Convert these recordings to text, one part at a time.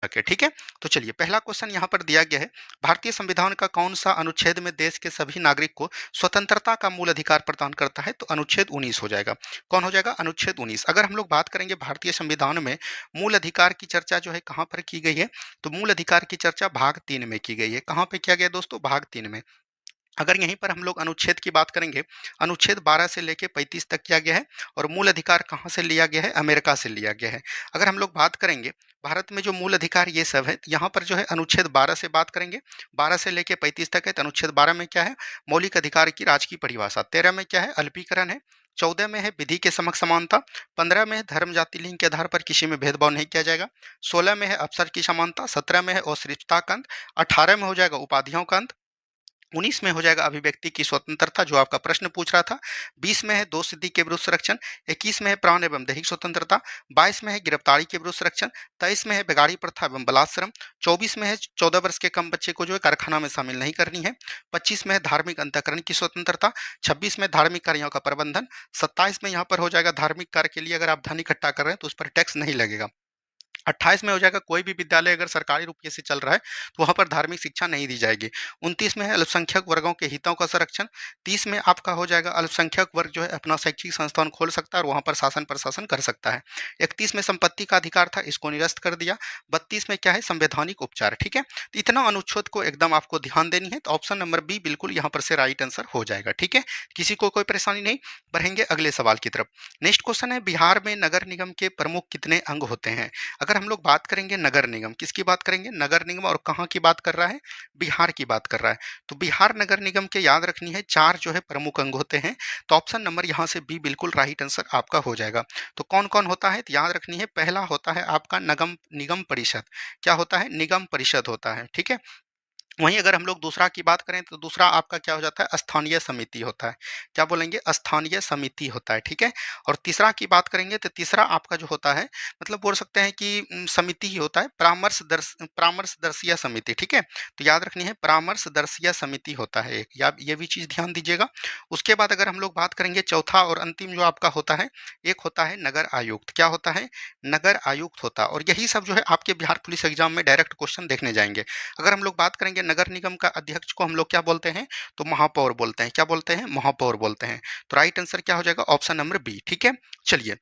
Okay, ठीक है। तो चलिए पहला क्वेश्चन यहाँ पर दिया गया है, भारतीय संविधान का कौन सा अनुच्छेद में देश के सभी नागरिक को स्वतंत्रता का मूल अधिकार प्रदान करता है? तो अनुच्छेद 19 हो जाएगा। कौन हो जाएगा? अनुच्छेद 19। अगर हम लोग बात करेंगे भारतीय संविधान में मूल अधिकार की चर्चा जो है कहाँ पर की गई है, तो मूल अधिकार की चर्चा भाग 3 में की गई है। कहाँ पे किया गया दोस्तों? भाग 3 में। अगर यहीं पर हम लोग अनुच्छेद की बात करेंगे, अनुच्छेद 12 से लेके 35 तक किया गया है और मूल अधिकार कहाँ से लिया गया है? अमेरिका से लिया गया है। अगर हम लोग बात करेंगे भारत में जो मूल अधिकार ये सब है, यहाँ पर जो है अनुच्छेद 12 से बात करेंगे, 12 से लेके 35 तक है। तो अनुच्छेद 12 में क्या है? मौलिक अधिकार की राजकीय परिभाषा। 13 में क्या है? अल्पीकरण है। 14 में है विधि के समक्ष समानता। 15 में है धर्म जाति लिंग के आधार पर किसी में भेदभाव नहीं किया जाएगा। 16 में है अवसर की समानता। 17 में है अस्पृश्यता का अंत। 18 में हो जाएगा उपाधियों का अंत। 19 में हो जाएगा अभिव्यक्ति की स्वतंत्रता, जो आपका प्रश्न पूछ रहा था। 20 में है दोष सिद्धि के विरुद्ध संरक्षण। 21 में है प्राण एवं दैहिक स्वतंत्रता। 22 में है गिरफ्तारी के विरुद्ध संरक्षण। 23 में है बेगारी प्रथा एवं बलात्श्रम। 24 में है 14 वर्ष के कम बच्चे को जो है कारखाना में शामिल नहीं करनी है। 25 में है धार्मिक अंतःकरण की स्वतंत्रता। 26 में धार्मिक कार्यों का प्रबंधन। 27 में यहाँ पर हो जाएगा धार्मिक कार्य के लिए अगर आप धन इकट्ठा कर रहे हैं तो उस पर टैक्स नहीं लगेगा। 28 में हो जाएगा कोई भी विद्यालय अगर सरकारी रुपये से चल रहा है तो वहाँ पर धार्मिक शिक्षा नहीं दी जाएगी। 29 में है अल्पसंख्यक वर्गों के हितों का संरक्षण। 30 में आपका हो जाएगा अल्पसंख्यक वर्ग जो है अपना शैक्षिक संस्थान खोल सकता है और वहाँ पर शासन प्रशासन कर सकता है। 31 में संपत्ति का अधिकार था, इसको निरस्त कर दिया। 32 में क्या है? संवैधानिक उपचार। ठीक है, तो इतना अनुच्छेद को एकदम आपको ध्यान देनी है। तो ऑप्शन नंबर बी बिल्कुल यहाँ पर से राइट आंसर हो जाएगा। ठीक है, किसी को कोई परेशानी नहीं। बढ़ेंगे अगले सवाल की तरफ। नेक्स्ट क्वेश्चन है, बिहार में नगर निगम के प्रमुख कितने अंग होते हैं? अगर हम लोग बात करेंगे नगर निगम, किसकी बात करेंगे? नगर निगम, और कहाँ की बात कर रहा है? बिहार की बात कर रहा है। तो बिहार नगर निगम के याद रखनी है 4 जो है प्रमुख अंग होते हैं। तो ऑप्शन नंबर यहाँ से बी बिल्कुल राइट आंसर आपका हो जाएगा। तो कौन कौन होता है? तो याद रखनी है, पहला होता है आपका निगम निगम परिषद। क्या होता है? निगम परिषद होता है। ठीक है, वहीं अगर हम लोग दूसरा की बात करें तो दूसरा आपका क्या हो जाता है? स्थानीय समिति होता है। क्या बोलेंगे? स्थानीय समिति होता है। ठीक है, और तीसरा की बात करेंगे तो तीसरा आपका जो होता है, मतलब बोल सकते हैं कि समिति ही होता है, परामर्शदर्शीय समिति। ठीक है, तो याद रखनी है परामर्शदर्शीय समिति होता है एक, या ये भी चीज़ ध्यान दीजिएगा। उसके बाद अगर हम लोग बात करेंगे चौथा और अंतिम जो आपका होता है, एक होता है नगर आयुक्त। क्या होता है? नगर आयुक्त होता है। और यही सब जो है आपके बिहार पुलिस एग्जाम में डायरेक्ट क्वेश्चन देखने जाएंगे। अगर हम लोग बात करेंगे नगर निगम का अध्यक्ष को हम लोग क्या बोलते हैं? तो महापौर बोलते हैं। क्या बोलते हैं? महापौर बोलते हैं। तो राइट आंसर क्या हो जाएगा? Option number B. ठीक है, चलिए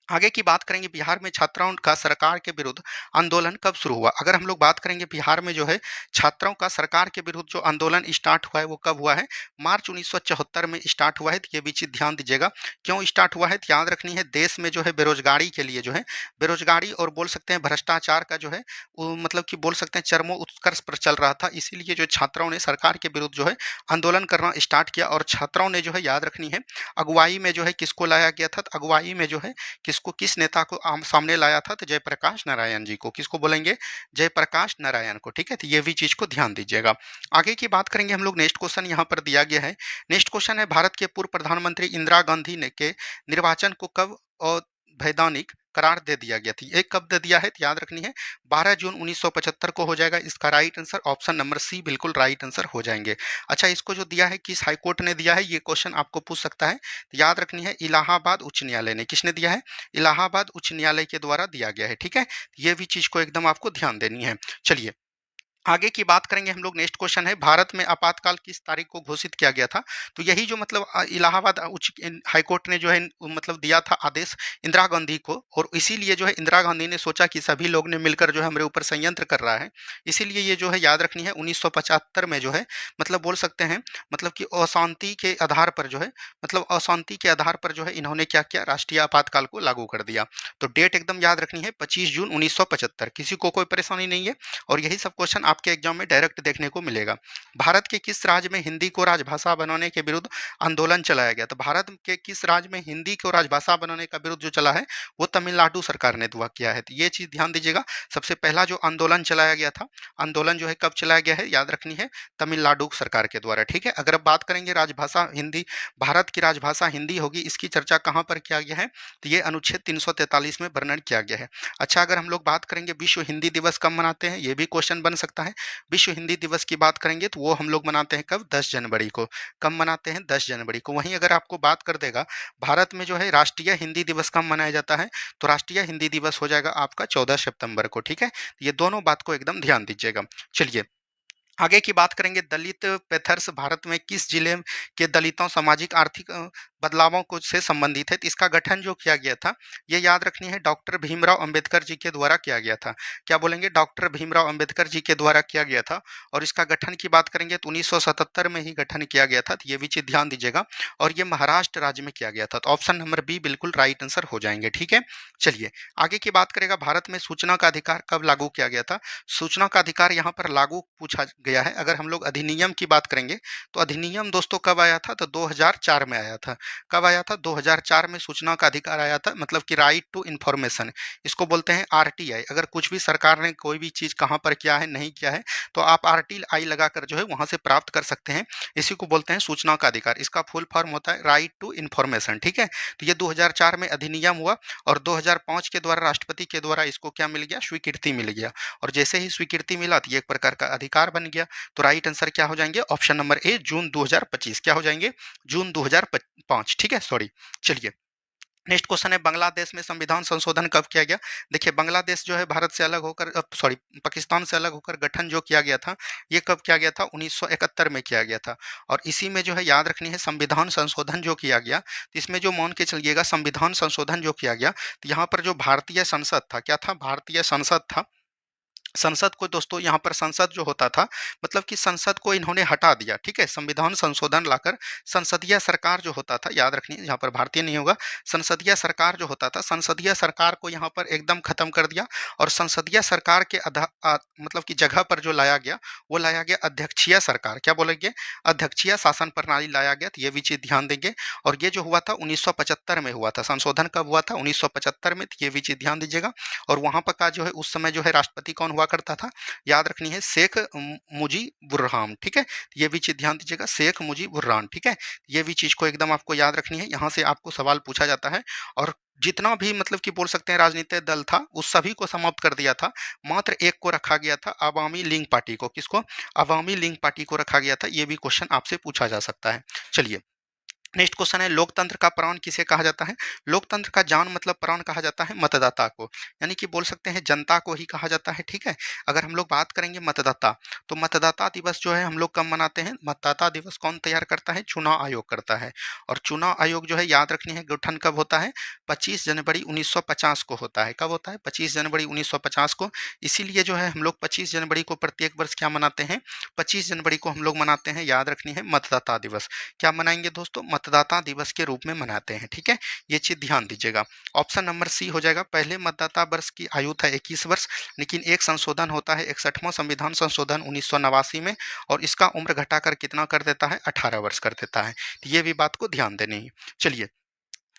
आगे की बात करेंगे, बिहार में छात्राओं का सरकार के विरुद्ध आंदोलन कब शुरू हुआ? अगर हम लोग बात करेंगे बिहार में जो है छात्रों का सरकार के विरुद्ध जो आंदोलन स्टार्ट हुआ है वो कब हुआ है? मार्च 1974 में स्टार्ट हुआ है। तो ये भी चीज़ ध्यान दीजिएगा क्यों स्टार्ट हुआ है। तो याद रखनी है, देश में जो है बेरोजगारी के लिए जो है, बेरोजगारी और बोल सकते हैं भ्रष्टाचार का जो है वो मतलब कि बोल सकते हैं चरमो उत्कर्ष पर चल रहा था। इसीलिए जो छात्राओं ने सरकार के विरुद्ध जो है आंदोलन करना स्टार्ट किया। और छात्राओं ने जो है याद रखनी है अगुवाई में जो है किसको लाया गया था? तो अगुवाई में जो है किसको, किस नेता को सामने लाया था? तो जयप्रकाश नारायण जी को। किसको बोलेंगे? जयप्रकाश नारायण को। ठीक है, तो ये भी चीज को ध्यान दीजिएगा। आगे की बात करेंगे हम लोग, नेक्स्ट क्वेश्चन यहाँ पर दिया गया है। नेक्स्ट क्वेश्चन है, भारत के पूर्व प्रधानमंत्री इंदिरा गांधी ने के निर्वाचन को कब अवैधानिक करार दे दिया गया था? ये कब दे दिया है? तो याद रखनी है 12 जून 1975 को हो जाएगा इसका right answer. Option number C बिल्कुल राइट आंसर हो जाएंगे। अच्छा, इसको जो दिया है किस हाईकोर्ट ने दिया है, ये क्वेश्चन आपको पूछ सकता है। तो याद रखनी है इलाहाबाद उच्च न्यायालय ने। किसने दिया है? इलाहाबाद उच्च न्यायालय के द्वारा दिया गया है। ठीक है, ये भी चीज को एकदम आपको ध्यान देनी है। चलिए आगे की बात करेंगे हम लोग, नेक्स्ट क्वेश्चन है, भारत में आपातकाल किस तारीख को घोषित किया गया था? तो यही जो मतलब इलाहाबाद उच्च हाईकोर्ट ने जो है मतलब दिया था आदेश इंदिरा गांधी को, और इसीलिए जो है इंदिरा गांधी ने सोचा कि सभी लोग ने मिलकर जो है हमारे ऊपर षड्यंत्र कर रहा है, इसीलिए ये जो है याद रखनी है 1975 में जो है मतलब बोल सकते हैं मतलब कि अशांति के आधार पर जो है, मतलब अशांति के आधार पर जो है इन्होंने क्या किया? राष्ट्रीय आपातकाल को लागू कर दिया। तो डेट एकदम याद रखनी है 25 जून 1975। किसी को कोई परेशानी नहीं है, और यही सब क्वेश्चन आपके एग्जाम में डायरेक्ट देखने को मिलेगा। भारत के किस राज्य में हिंदी को राजभाषा बनाने के विरुद्ध आंदोलन चलाया गया? तो भारत के किस राज्य में हिंदी को राजभाषा बनाने का विरुद्ध जो चला है वो तमिलनाडु सरकार ने दुआ किया है। तो ये चीज ध्यान दीजिएगा, सबसे पहला जो आंदोलन चलाया गया था, आंदोलन जो है कब चलाया गया है? याद रखनी है तमिलनाडु सरकार के द्वारा। ठीक है, अगर अब बात करेंगे राजभाषा हिंदी, भारत की राजभाषा हिंदी होगी, इसकी चर्चा कहाँ पर किया गया है? तो ये अनुच्छेद 343 में वर्णन किया गया है। अच्छा, अगर हम लोग बात करेंगे विश्व हिंदी दिवस कब मनाते हैं, ये भी क्वेश्चन बन सकता है। जाता है। विश्व हिंदी दिवस की बात करेंगे तो वो हम लोग मनाते हैं कब? 10 जनवरी को। कब मनाते हैं? 10 जनवरी को। वहीं अगर आपको बात कर देगा भारत में जो है राष्ट्रीय हिंदी दिवस कब मनाया जाता है? तो राष्ट्रीय हिंदी दिवस हो जाएगा आपका 14 सितंबर को, ठीक है? ये दोनों बात को एकदम ध्यान दीजिएगा। चलिए आगे की बात करेंगे। दलित पैंथर्स भारत में किस जिले के दलितों सामाजिक आर्थिक बदलावों को से संबंधित है? तो इसका गठन जो किया गया था, ये याद रखनी है, डॉक्टर भीमराव अंबेडकर जी के द्वारा किया गया था। क्या बोलेंगे? डॉक्टर भीमराव अंबेडकर जी के द्वारा किया गया था। और इसका गठन की बात करेंगे तो 1977 में ही गठन किया गया था। तो ये भी चीज ध्यान दीजिएगा। और ये महाराष्ट्र राज्य में किया गया था। तो ऑप्शन नंबर बी बिल्कुल राइट आंसर हो जाएंगे, ठीक है? चलिए आगे की बात करेगा। भारत में सूचना का अधिकार कब लागू किया गया था? सूचना का अधिकार यहाँ पर लागू पूछा गया है। अगर हम लोग अधिनियम की बात करेंगे तो अधिनियम दोस्तों कब आया था? तो 2004 में आया था। कब आया था? 2004 में सूचना का अधिकार आया था, मतलब कि राइट टू इंफॉर्मेशन। इसको बोलते हैं आरटीआई। अगर कुछ भी सरकार ने कोई भी चीज कहाँ पर किया है, नहीं किया है, तो आप आरटीआई लगाकर जो है वहां से प्राप्त कर सकते हैं। इसी को बोलते हैं सूचना का अधिकार। इसका फुल फॉर्म होता है राइट टू इंफॉर्मेशन, ठीक है? तो ये 2004 में अधिनियम हुआ और 2005 के द्वारा राष्ट्रपति के द्वारा इसको क्या मिल गया? स्वीकृति मिल गया। और जैसे ही स्वीकृति मिला तो ये एक प्रकार का अधिकार बन गया। तो राइट आंसर क्या हो जाएंगे? ऑप्शन नंबर ए जून 2025। क्या हो जाएंगे? जून 2005, ठीक है? सॉरी। चलिए नेक्स्ट क्वेश्चन है, बांग्लादेश में संविधान संशोधन कब किया गया? देखिए बांग्लादेश जो है भारत से अलग होकर, सॉरी, पाकिस्तान से अलग होकर गठन जो किया गया था, ये कब किया गया था? 1971 में किया गया था। और इसी में जो है याद रखनी है, संविधान संशोधन जो किया गया, तो इसमें जो मान के चलिएगा संविधान संशोधन जो किया गया, तो यहाँ पर जो भारतीय संसद था, क्या था? भारतीय संसद था। संसद को दोस्तों, यहाँ पर संसद जो होता था, मतलब कि संसद को इन्होंने हटा दिया, ठीक है? संविधान संशोधन लाकर संसदीय सरकार जो होता था, याद रखिए यहाँ पर भारतीय नहीं होगा, संसदीय सरकार जो होता था, संसदीय सरकार को यहाँ पर एकदम खत्म कर दिया। और संसदीय सरकार के मतलब की जगह पर जो लाया गया, वो लाया गया अध्यक्षीय सरकार। क्या बोलेंगे? अध्यक्षीय शासन प्रणाली लाया गया। तो ये भी चीज ध्यान देंगे। और ये जो हुआ था 1975 में हुआ था। संशोधन कब हुआ था? 1975 में। तो ये भी चीज ध्यान दीजिएगा। और वहां पर का जो है उस समय जो है राष्ट्रपति कौन हुआ करता था? याद रखनी है, शेख मुजीबुर्रहमान, ठीक है? ये भी चीज ध्यान दीजिएगा, शेख मुजीबुर्रहमान, ठीक है? ये भी चीज को एकदम आपको याद रखनी है। यहाँ से आपको सवाल पूछा जाता है। और जितना भी मतलब कि बोल सकते हैं राजनीतिक दल था, उस सभी को समाप्त कर दिया था। मात्र एक को रखा गया था, अवामी लीग पार्टी को। किसको? अवामी लीग पार्टी को रखा गया था। ये भी क्वेश्चन आपसे पूछा जा सकता है। चलिए नेक्स्ट क्वेश्चन है, लोकतंत्र का प्राण किसे कहा जाता है? लोकतंत्र का जान मतलब प्राण कहा जाता है मतदाता को, यानी कि बोल सकते हैं जनता को ही कहा जाता है, ठीक है? अगर हम लोग बात करेंगे मतदाता, तो मतदाता दिवस जो है हम लोग कब मनाते हैं? मतदाता दिवस कौन तैयार करता है? चुनाव आयोग करता है। और चुनाव आयोग जो है याद रखनी है, गठन कब होता है? 25 जनवरी 1950 को होता है। कब होता है? 25 जनवरी 1950 को। इसीलिए जो है हम लोग 25 जनवरी को प्रत्येक वर्ष क्या मनाते हैं? 25 जनवरी को हम लोग मनाते हैं, याद रखनी है, मतदाता दिवस। क्या मनाएंगे दोस्तों? मतदाता दिवस के रूप में मनाते हैं, ठीक है? ये चीज ध्यान दीजिएगा। ऑप्शन नंबर सी हो जाएगा। पहले मतदाता वर्ष की आयु था 21 वर्ष, लेकिन एक संशोधन होता है 61वां संविधान संशोधन 1989 में, और इसका उम्र घटाकर कितना कर देता है? 18 वर्ष कर देता है। तो ये भी बात को ध्यान देनी है। चलिए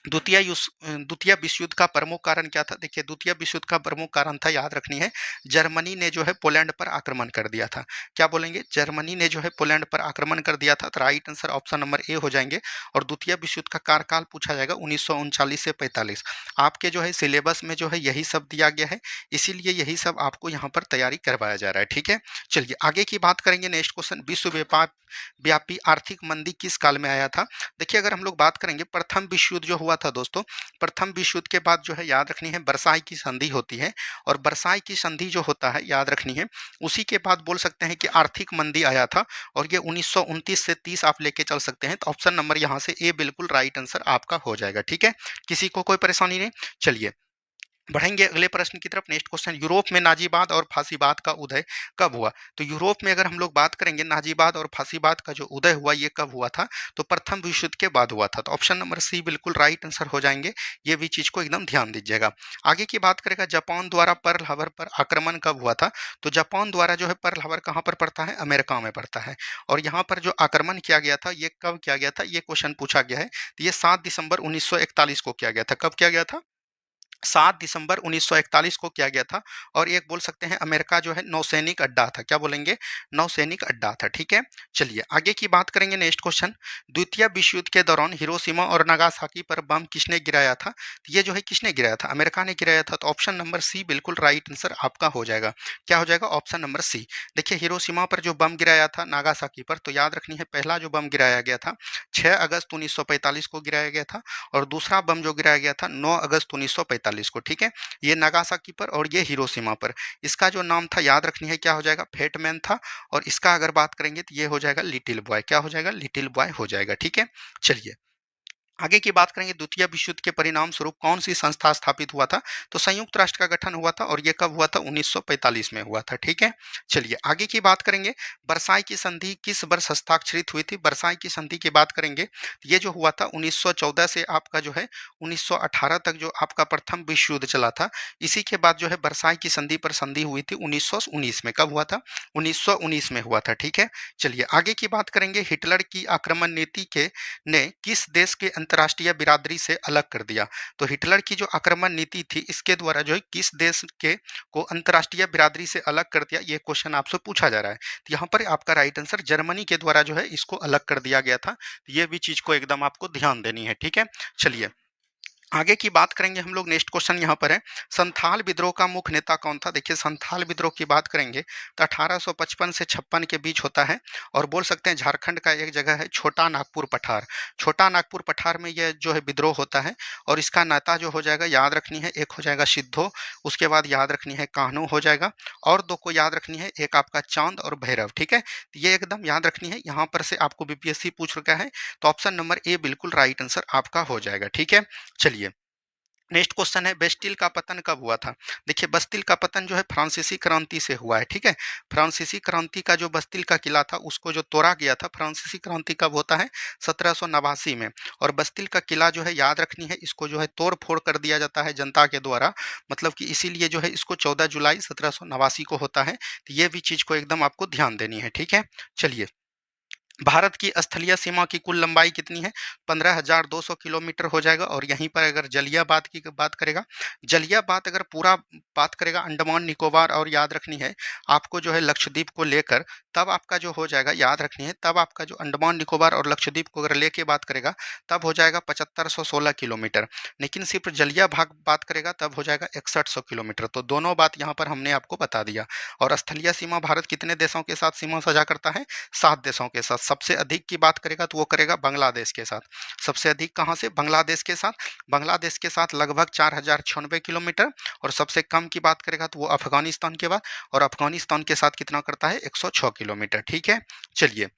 द्वितीय विश्व युद्ध का प्रमुख कारण क्या था? देखिए द्वितीय विश्व युद्ध का प्रमुख कारण था, याद रखनी है, जर्मनी ने जो है पोलैंड पर आक्रमण कर दिया था। क्या बोलेंगे? जर्मनी ने जो है पोलैंड पर आक्रमण कर दिया था। तो right answer option number A हो जाएंगे। और द्वितीय विश्व युद्ध का कार्यकाल पूछा जाएगा 1939 से 45। आपके जो है सिलेबस में जो है यही सब दिया गया है, इसीलिए यही सब आपको यहाँ पर तैयारी करवाया जा रहा है, ठीक है? चलिए आगे की बात करेंगे। नेक्स्ट क्वेश्चन, विश्व व्यापी आर्थिक मंदी किस काल में आया था? देखिए अगर हम लोग बात करेंगे, प्रथम विश्व युद्ध जो हुआ था दोस्तों, प्रथम विश्व युद्ध के बाद जो है याद रखनी है वर्साई की संधि होती है। और वर्साई की संधि जो होता है, याद रखनी है, उसी के बाद बोल सकते हैं कि आर्थिक मंदी आया था। और ये 1929 से 30 आप लेके चल सकते हैं। तो ऑप्शन नंबर यहाँ से ए बिल्कुल राइट आंसर आपका हो जाएगा, ठीक है? किसी को कोई परेशानी नहीं। चलिए बढ़ेंगे अगले प्रश्न की तरफ। नेक्स्ट क्वेश्चन, यूरोप में नाजीवाद और फासीवाद का उदय कब हुआ? तो यूरोप में अगर हम लोग बात करेंगे, नाजीवाद और फासीवाद का जो उदय हुआ, ये कब हुआ था? तो प्रथम विश्व युद्ध के बाद हुआ था। तो ऑप्शन नंबर सी बिल्कुल राइट आंसर हो जाएंगे। ये भी चीज को एकदम ध्यान दीजिएगा। आगे की बात करेगा, जापान द्वारा पर्ल हार्बर पर आक्रमण कब हुआ था? तो जापान द्वारा जो है पर्ल हार्बर कहाँ पर पड़ता है? अमेरिका में पड़ता है। और यहाँ पर जो आक्रमण किया गया था, ये कब किया गया था? ये क्वेश्चन पूछा गया है। तो ये 7 दिसंबर 1941 को किया गया था। कब किया गया था? 7 दिसंबर 1941 को किया गया था और एक बोल सकते हैं अमेरिका जो है नौसैनिक अड्डा था। क्या बोलेंगे? नौसैनिक अड्डा था, ठीक है? चलिए आगे की बात करेंगे। नेक्स्ट क्वेश्चन, द्वितीय विश्व युद्ध के दौरान हिरोशिमा और नागासाकी पर बम किसने गिराया था? तो ये जो है किसने गिराया था? अमेरिका ने गिराया था। तो ऑप्शन नंबर सी बिल्कुल राइट आंसर आपका हो जाएगा। क्या हो जाएगा? Option number C. देखिए हिरोशिमा पर जो बम गिराया था नागासाकी पर, तो याद रखनी है पहला जो बम गिराया गया था 6 अगस्त 1945 को गिराया गया था और दूसरा बम जो गिराया गया था 9 अगस्त 1945 को, ठीक है? ये नागासाकी पर और ये हिरोशिमा पर। इसका जो नाम था याद रखनी है, क्या हो जाएगा? फेटमैन था। और इसका अगर बात करेंगे तो ये हो जाएगा लिटिल बॉय। क्या हो जाएगा? लिटिल बॉय हो जाएगा, ठीक है? चलिए आगे की बात करेंगे। द्वितीय विश्व युद्ध के परिणाम स्वरूप कौन सी संस्था स्थापित हुआ था? तो संयुक्त राष्ट्र का गठन हुआ था और ये कब हुआ था? 1945 में हुआ था, ठीक है? चलिए आगे की बात करेंगे। वर्साई की संधि किस वर्ष हस्ताक्षरित हुई थी? वर्साई की संधि की बात करेंगे तो ये जो हुआ था 1914 से आपका जो है 1918 तक जो आपका प्रथम विश्व युद्ध चला था। इसी के बाद जो है वर्साई की संधि पर संधि हुई थी 1919 में। कब हुआ था? 1919 में हुआ था, ठीक है? चलिए आगे की बात करेंगे। हिटलर की आक्रमण नीति के ने किस देश के अंतर्राष्ट्रीय बिरादरी से अलग कर दिया? तो हिटलर की जो आक्रमण नीति थी इसके द्वारा जो है किस देश के को अंतर्राष्ट्रीय बिरादरी से अलग कर दिया? ये क्वेश्चन आपसे पूछा जा रहा है। तो यहाँ पर आपका राइट आंसर जर्मनी के द्वारा जो है इसको अलग कर दिया गया था। तो ये भी चीज को एकदम आपको ध्यान देनी है, ठीक है? चलिए आगे की बात करेंगे हम लोग। नेक्स्ट क्वेश्चन यहाँ पर है, संथाल विद्रोह का मुख्य नेता कौन था? देखिए संथाल विद्रोह की बात करेंगे तो 1855 से 56 के बीच होता है और बोल सकते हैं झारखंड का एक जगह है छोटा नागपुर पठार। छोटा नागपुर पठार में यह जो है विद्रोह होता है और इसका नेता जो हो जाएगा याद रखनी है, एक हो जाएगा सिद्धो, उसके बाद याद रखनी है कान्हू हो जाएगा और दो को याद रखनी है, एक आपका चांद और भैरव, ठीक है? तो ये एकदम याद रखनी है। यहाँ पर से आपको बीपीएससी पूछ रखा है तो ऑप्शन नंबर ए बिल्कुल राइट आंसर आपका हो जाएगा, ठीक है? चलिए नेक्स्ट क्वेश्चन है, बेस्टिल का पतन कब हुआ था? देखिए बस्तिल का पतन जो है फ्रांसीसी क्रांति से हुआ है, ठीक है? फ्रांसीसी क्रांति का जो बस्तिल का किला था उसको जो तोड़ा गया था, फ्रांसीसी क्रांति कब होता है? 1789 में। और बस्तिल का किला जो है याद रखनी है, इसको जो है तोड़ फोड़ कर दिया जाता है जनता के द्वारा, मतलब कि इसीलिए जो है इसको 14 जुलाई 1789 को होता है। तो ये भी चीज को एकदम आपको ध्यान देनी है, ठीक है? चलिए भारत की स्थलीय सीमा की कुल लंबाई कितनी है? 15,200 किलोमीटर हो जाएगा। और यहीं पर अगर जलियाबाद की बात करेगा, जलियाबाद अगर पूरा बात करेगा अंडमान निकोबार और याद रखनी है आपको जो है लक्षद्वीप को लेकर, तब आपका जो हो जाएगा याद रखनी है, तब आपका जो अंडमान निकोबार और लक्षद्वीप को अगर लेके बात करेगा तब हो जाएगा 7516 किलोमीटर। लेकिन सिर्फ जलिया भाग बात करेगा तब हो जाएगा 6100 किलोमीटर। तो दोनों बात यहाँ पर हमने आपको बता दिया। और स्थलीय सीमा भारत कितने देशों के साथ सीमा साझा करता है? 7 देशों के साथ। सबसे अधिक की बात करेगा तो वो करेगा बांग्लादेश के साथ। सबसे अधिक कहाँ से? बांग्लादेश के साथ। बांग्लादेश के साथ लगभग 4096 किलोमीटर। और सबसे कम की बात करेगा तो वो अफगानिस्तान के बाद, और अफगानिस्तान के साथ कितना करता है? 106 किलोमीटर, ठीक है? चलिए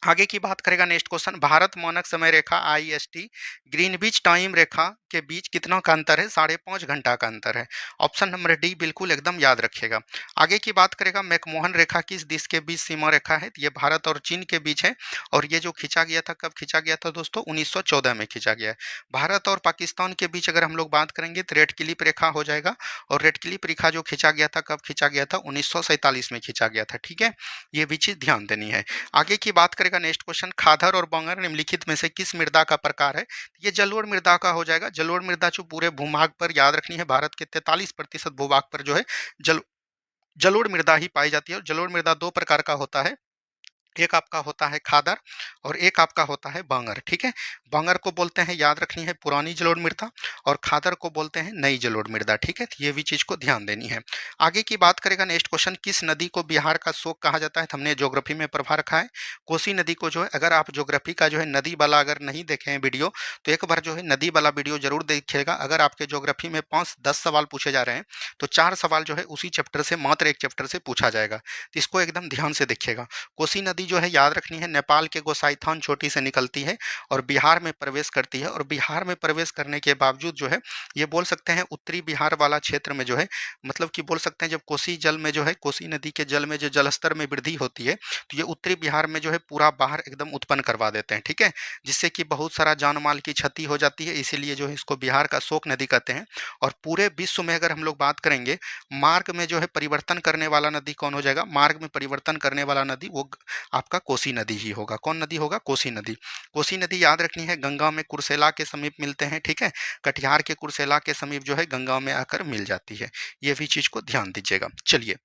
आगे की बात करेगा। नेक्स्ट क्वेश्चन, भारत मानक समय रेखा आईएसटी ग्रीनविच टाइम रेखा के बीच कितना का अंतर है? 5.5 घंटा का अंतर है। ऑप्शन नंबर डी बिल्कुल एकदम याद रखिएगा। आगे की बात करेगा, मैकमोहन रेखा किस देश के बीच सीमा रेखा है? ये भारत और चीन के बीच है। और ये जो खींचा गया था, कब खींचा गया था दोस्तों? 1914 में खींचा गया है। भारत और पाकिस्तान के बीच अगर हम लोग बात करेंगे तो रेड क्लिप रेखा हो जाएगा। और रेड क्लिप रेखा जो खींचा गया था, कब खींचा गया था? 1947 में खींचा गया था, ठीक है? ये भी चीज ध्यान देनी है। आगे की बात करेगा। नेक्स्ट क्वेश्चन, खादर और बंगर निम्नलिखित में से किस मृदा का प्रकार है? ये जलोढ़ मृदा का हो जाएगा। जलोढ़ मृदा जो पूरे भूभाग पर याद रखनी है, भारत के 43% भूभाग पर जो है जल जलोढ़ मृदा ही पाई जाती है। और जलोढ़ मृदा दो प्रकार का होता है, एक आपका होता है खादर और एक आपका होता है बांगर, ठीक है? बांगर को बोलते हैं याद रखनी है पुरानी जलोढ़ मृदा, और खादर को बोलते हैं नई जलोढ़ मृदा, ठीक है? तो ये भी चीज को ध्यान देनी है। आगे की बात करेगा। नेक्स्ट क्वेश्चन, किस नदी को बिहार का शोक कहा जाता है? तो हमने ज्योग्राफी में पढ़ा रखा है, कोसी नदी को जो है, अगर आप ज्योग्राफी का जो है नदी वाला अगर नहीं देखे हैं वीडियो तो एक बार जो है नदी वाला वीडियो जरूर देखिएगा। अगर आपके ज्योग्राफी में 5-10 सवाल पूछे जा रहे हैं तो 4 सवाल जो है उसी चैप्टर से, मात्र एक चैप्टर से पूछा जाएगा। तो इसको एकदम ध्यान से देखिएगा। कोसी नदी जो है याद रखनी है नेपाल के गोसाईथान चोटी से निकलती है और बिहार में प्रवेश करती है। और बिहार में प्रवेश करने के बावजूद जो है ये बोल सकते हैं उत्तरी बिहार वाला क्षेत्र में जो है, मतलब कि बोल सकते हैं जब कोसी जल में जो है, कोसी नदी के जल में जो जलस्तर में वृद्धि होती है तो ये उत्तरी बिहार में जो है पूरा बाढ़ एकदम उत्पन्न करवा देते हैं, ठीक है? जिससे कि बहुत सारा जान माल की क्षति हो जाती है। इसीलिए जो है इसको बिहार का शोक नदी कहते हैं। और पूरे विश्व में अगर हम लोग बात करेंगे, मार्ग में जो है परिवर्तन करने वाला नदी कौन हो जाएगा? मार्ग में परिवर्तन करने वाला नदी वो आपका कोसी नदी ही होगा। कौन नदी होगा? कोसी नदी। कोसी नदी याद रखनी है, गंगा में कुर्सेला के समीप मिलते हैं, ठीक है? कटिहार के कुर्सेला के समीप जो है गंगा में आकर मिल जाती है। ये भी चीज़ को ध्यान दीजिएगा। चलिए,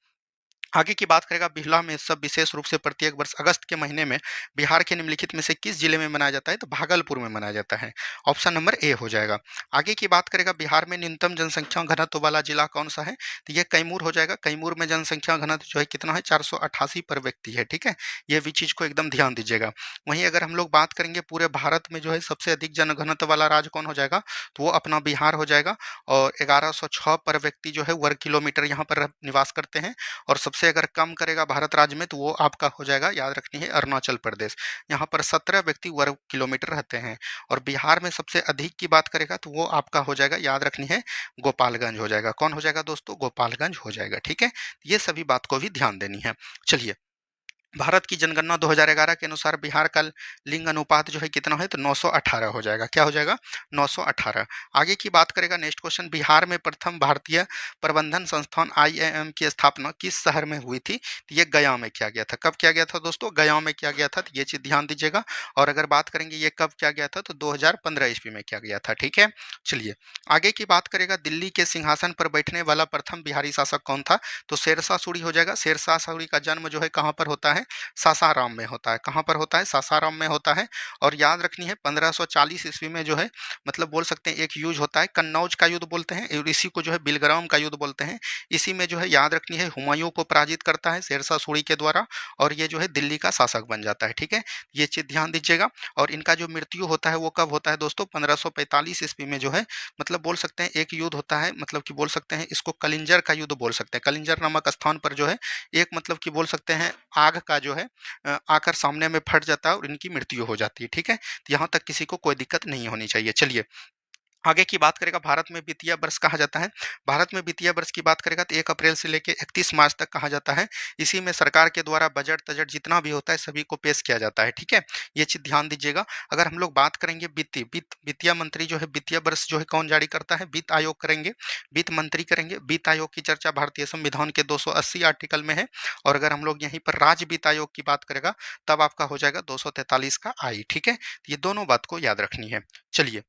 आगे की बात करेगा बिरला में सब विशेष रूप से प्रत्येक वर्ष अगस्त के महीने में बिहार के निम्नलिखित में से किस जिले में मनाया जाता है? तो भागलपुर में मनाया जाता है। ऑप्शन नंबर ए हो जाएगा। आगे की बात करेगा बिहार में न्यूनतम जनसंख्या घनत्व वाला जिला कौन सा है? तो ये कैमूर हो जाएगा। कैमूर में जनसंख्या घनत्व जो है कितना है? 488 पर व्यक्ति है, ठीक है? ये भी चीज को एकदम ध्यान दीजिएगा। वहीं अगर हम लोग बात करेंगे पूरे भारत में जो है सबसे अधिक जनघनत्व वाला राज्य कौन हो जाएगा? तो वो अपना बिहार हो जाएगा। और 1106 पर व्यक्ति जो है वर्ग किलोमीटर यहाँ पर निवास करते हैं। और सबसे अगर कम करेगा भारत राज्य में तो वो आपका हो जाएगा, याद रखनी है, अरुणाचल प्रदेश। यहाँ पर 17 व्यक्ति वर्ग किलोमीटर रहते हैं। और बिहार में सबसे अधिक की बात करेगा तो वो आपका हो जाएगा, याद रखनी है, गोपालगंज हो जाएगा। कौन हो जाएगा दोस्तों? गोपालगंज हो जाएगा, ठीक है? ये सभी बात को भी ध्यान देनी है। चलिए, भारत की जनगणना 2011 के अनुसार बिहार का लिंग अनुपात जो है कितना है? तो 918 हो जाएगा। क्या हो जाएगा? 918। आगे की बात करेगा नेक्स्ट क्वेश्चन, बिहार में प्रथम भारतीय प्रबंधन संस्थान आईआईएम की स्थापना किस शहर में हुई थी? तो ये गया में किया गया था। कब किया गया था दोस्तों? गया में किया गया था। तो ये चीज ध्यान दीजिएगा। और अगर बात करेंगे ये कब किया गया था, तो 2015 ईस्वी में किया गया था, ठीक है? चलिए, आगे की बात करेगा दिल्ली के सिंहासन पर बैठने वाला प्रथम बिहारी शासक कौन था? तो शेरशाह सूरी हो जाएगा। शेरशाह सूरी का जन्म जो है कहाँ पर होता है? सासाराम में होता है। कहाँ पर होता है? सासाराम में होता है। और याद रखनी है 1540 ईस्वी में जो है, मतलब बोल सकते हैं एक युद्ध होता है, कन्नौज का युद्ध बोलते हैं, और इसी को जो है बिलग्राम का युद्ध बोलते हैं। इसी में जो है याद रखनी है हुमायूं को पराजित करता है शेरशाह सूरी के द्वारा, और ये जो है दिल्ली का शासक बन जाता है, ठीक है? ये चीज ध्यान दीजिएगा। और इनका जो मृत्यु होता है वो कब होता है दोस्तों? 1545 ईस्वी में जो है, मतलब बोल सकते हैं एक युद्ध होता है, मतलब कि बोल सकते हैं इसको कलिंजर का युद्ध बोल सकते हैं। कलिंजर नामक स्थान पर जो है एक, मतलब कि बोल सकते हैं आग का जो है आकर सामने में फट जाता है और इनकी मृत्यु हो जाती है, ठीक है? तो यहाँ तक किसी को कोई दिक्कत नहीं होनी चाहिए। चलिए, आगे की बात करेगा भारत में वित्तीय वर्ष कहा जाता है। भारत में वित्तीय वर्ष की बात करेगा तो 1 अप्रैल से लेके 31 मार्च तक कहा जाता है। इसी में सरकार के द्वारा बजट-तजट जितना भी होता है सभी को पेश किया जाता है, ठीक है? ये चीज़ ध्यान दीजिएगा। अगर हम लोग बात करेंगे वित्तीय मंत्री जो है वित्तीय वर्ष जो है कौन जारी करता है? वित्त आयोग करेंगे, वित्त मंत्री करेंगे। वित्त आयोग की चर्चा भारतीय संविधान के 280 आर्टिकल में है। और अगर हम लोग यहीं पर राज्य वित्त आयोग की बात करेगा तब आपका हो जाएगा 243 का आई, ठीक है? ये दोनों बात को याद रखनी है। चलिए,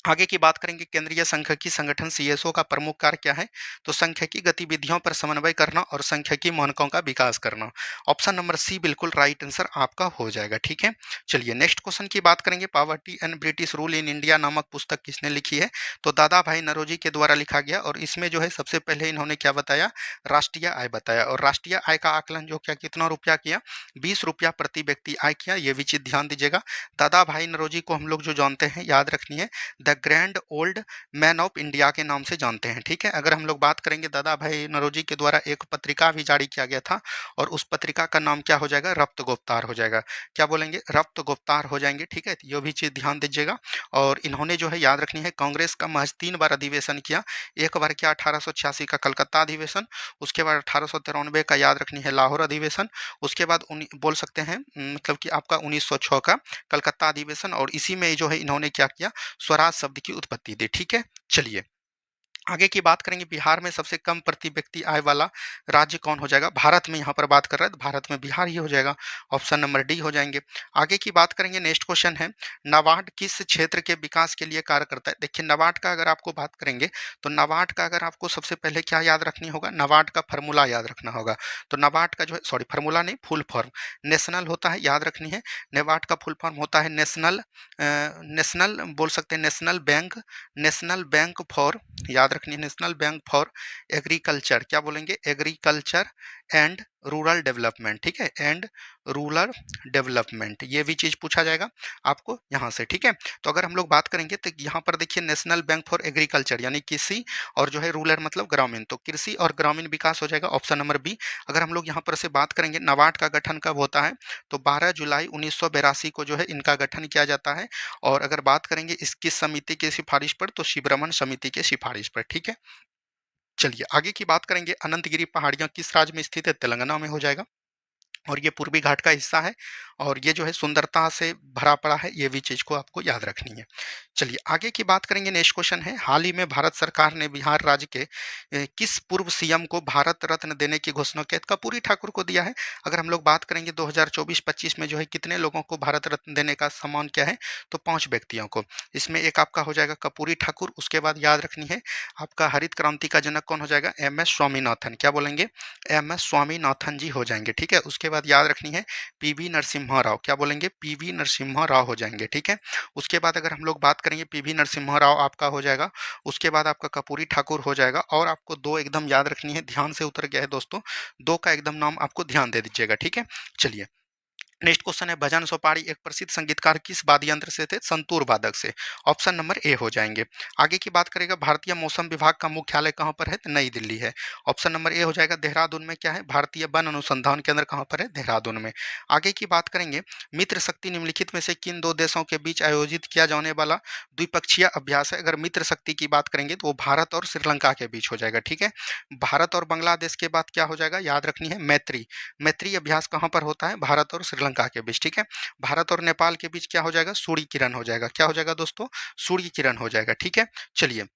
आगे की बात करेंगे केंद्रीय सांख्यिकी संगठन सीएसओ का प्रमुख कार्य क्या है? तो सांख्यिकी गतिविधियों पर समन्वय करना और सांख्यिकी मानकों का विकास करना। ऑप्शन नंबर सी बिल्कुल राइट आंसर आपका हो जाएगा, ठीक है? चलिए, नेक्स्ट क्वेश्चन की बात करेंगे, poverty and British rule in India नामक पुस्तक किसने लिखी है? तो दादा भाई नौरोजी के द्वारा लिखा गया। और इसमें जो है सबसे पहले इन्होंने क्या बताया? राष्ट्रीय आय बताया। और राष्ट्रीय आय का आकलन जो क्या कितना रुपया किया? 20 रुपया प्रति व्यक्ति आय किया। ये भी चीज ध्यान दीजिएगा। दादा भाई नौरोजी को हम लोग जो जानते हैं, याद रखनी है, the grand old man of India के नाम से जानते हैं, ठीक है? अगर हम लोग बात करेंगे दादा भाई नौरोजी के द्वारा एक पत्रिका भी जारी किया गया था। और उस पत्रिका का नाम क्या हो जाएगा? रफ्त गुफ्तार हो जाएगा। क्या बोलेंगे? रफ्त गुफ्तार हो जाएंगे, ठीक है? तो ये भी चीज ध्यान दीजिएगा। और इन्होंने जो है याद रखनी है कांग्रेस का महज 3 बार अधिवेशन किया। एक बार किया 1886 का कलकत्ता अधिवेशन, उसके बाद 1893 का याद रखनी है लाहौर अधिवेशन, उसके बाद बोल सकते हैं मतलब कि आपका 1906 का कलकत्ता अधिवेशन। और इसी में जो है इन्होंने क्या किया? स्वराज शब्द की उत्पत्ति दी, ठीक है? चलिए, आगे की बात करेंगे, बिहार में सबसे कम प्रति व्यक्ति आय वाला राज्य कौन हो जाएगा? भारत में यहाँ पर बात कर रहा है तो भारत में बिहार ही हो जाएगा। ऑप्शन नंबर डी हो जाएंगे। आगे की बात करेंगे, नेक्स्ट क्वेश्चन है, नाबार्ड किस क्षेत्र के विकास के लिए कार्य करता है? देखिए, नाबार्ड का अगर आपको बात करेंगे तो नाबार्ड का अगर आपको सबसे पहले क्या याद रखनी होगा? नाबार्ड का फार्मूला याद रखना होगा। तो नाबार्ड का जो है, सॉरी फार्मूला नहीं, फुल फॉर्म नेशनल होता है, याद रखनी है। नाबार्ड का फुल फॉर्म होता है नेशनल बोल सकते हैं नेशनल बैंक फॉर, याद रखनी है, नेशनल बैंक फॉर एग्रीकल्चर। क्या बोलेंगे? एग्रीकल्चर एंड रूरल डेवलपमेंट, ठीक है? एंड रूरल डेवलपमेंट, ये भी चीज पूछा जाएगा आपको यहाँ से, ठीक है? तो अगर हम लोग बात करेंगे तो यहाँ पर देखिए नेशनल बैंक फॉर एग्रीकल्चर यानी कृषि, और जो है रूरल मतलब ग्रामीण, तो कृषि और ग्रामीण विकास हो जाएगा, ऑप्शन नंबर बी। अगर हम लोग यहाँ पर से बात करेंगे नाबार्ड का गठन कब होता है? तो 12 जुलाई 1982 को जो है इनका गठन किया जाता है। और अगर बात करेंगे इसकी समिति की सिफारिश पर, तो शिवरमन समिति की सिफारिश पर, ठीक है? चलिए, आगे की बात करेंगे, अनंतगिरी पहाड़ियां किस राज्य में स्थित है? तेलंगाना में हो जाएगा। और ये पूर्वी घाट का हिस्सा है। और ये जो है सुंदरता से भरा पड़ा है, ये भी चीज़ को आपको याद रखनी है। चलिए आगे की बात करेंगे। नेक्स्ट क्वेश्चन है, हाल ही में भारत सरकार ने बिहार राज्य के किस पूर्व सीएम को भारत रत्न देने की घोषणा की है? तो कर्पूरी ठाकुर को दिया है। अगर हम लोग बात करेंगे 2024-25 में जो है कितने लोगों को भारत रत्न देने का सम्मान क्या है, तो 5 व्यक्तियों को। इसमें एक आपका हो जाएगा कर्पूरी ठाकुर, उसके बाद याद रखनी है आपका हरित क्रांति का जनक कौन हो जाएगा, एम एस स्वामीनाथन। क्या बोलेंगे, एम एस स्वामीनाथन जी हो जाएंगे। ठीक है, उसके बाद याद रखनी है पीवी नरसिम्हा राव। क्या बोलेंगे, पीवी नरसिम्हा राव हो जाएंगे। ठीक है, उसके बाद अगर हम लोग बात करेंगे पीवी नरसिम्हा राव आपका हो जाएगा, उसके बाद आपका कर्पूरी ठाकुर हो जाएगा, और आपको 2 एकदम याद रखनी है, ध्यान से उतर गया है दोस्तों, 2 का एकदम नाम आपको ध्यान दे दीजिएगा। ठीक है, चलिए नेक्स्ट क्वेश्चन है, भजन सोपारी एक प्रसिद्ध संगीतकार किस वाद्य यंत्र से थे, संतूर वादक से। ऑप्शन नंबर ए हो जाएंगे। आगे की बात करेगा, भारतीय मौसम विभाग का मुख्यालय कहां पर है, तो नई दिल्ली है। ऑप्शन नंबर ए हो जाएगा। देहरादून में क्या है, भारतीय वन अनुसंधान केंद्र कहां पर है, देहरादून में। आगे की बात करेंगे, मित्र शक्ति निम्नलिखित में से किन 2 देशों के बीच आयोजित किया जाने वाला द्विपक्षीय अभ्यास है। अगर मित्र शक्ति की बात करेंगे तो वो भारत और श्रीलंका के बीच हो जाएगा। ठीक है, भारत और बांग्लादेश के बाद क्या हो जाएगा, याद रखनी है मैत्री। मैत्री अभ्यास कहां पर होता है, भारत और श्रीलंका के बीच। ठीक है, भारत और नेपाल के बीच क्या हो जाएगा, सूर्य किरण हो जाएगा। क्या हो जाएगा दोस्तों, सूर्य किरण हो जाएगा। ठीक है, चलिए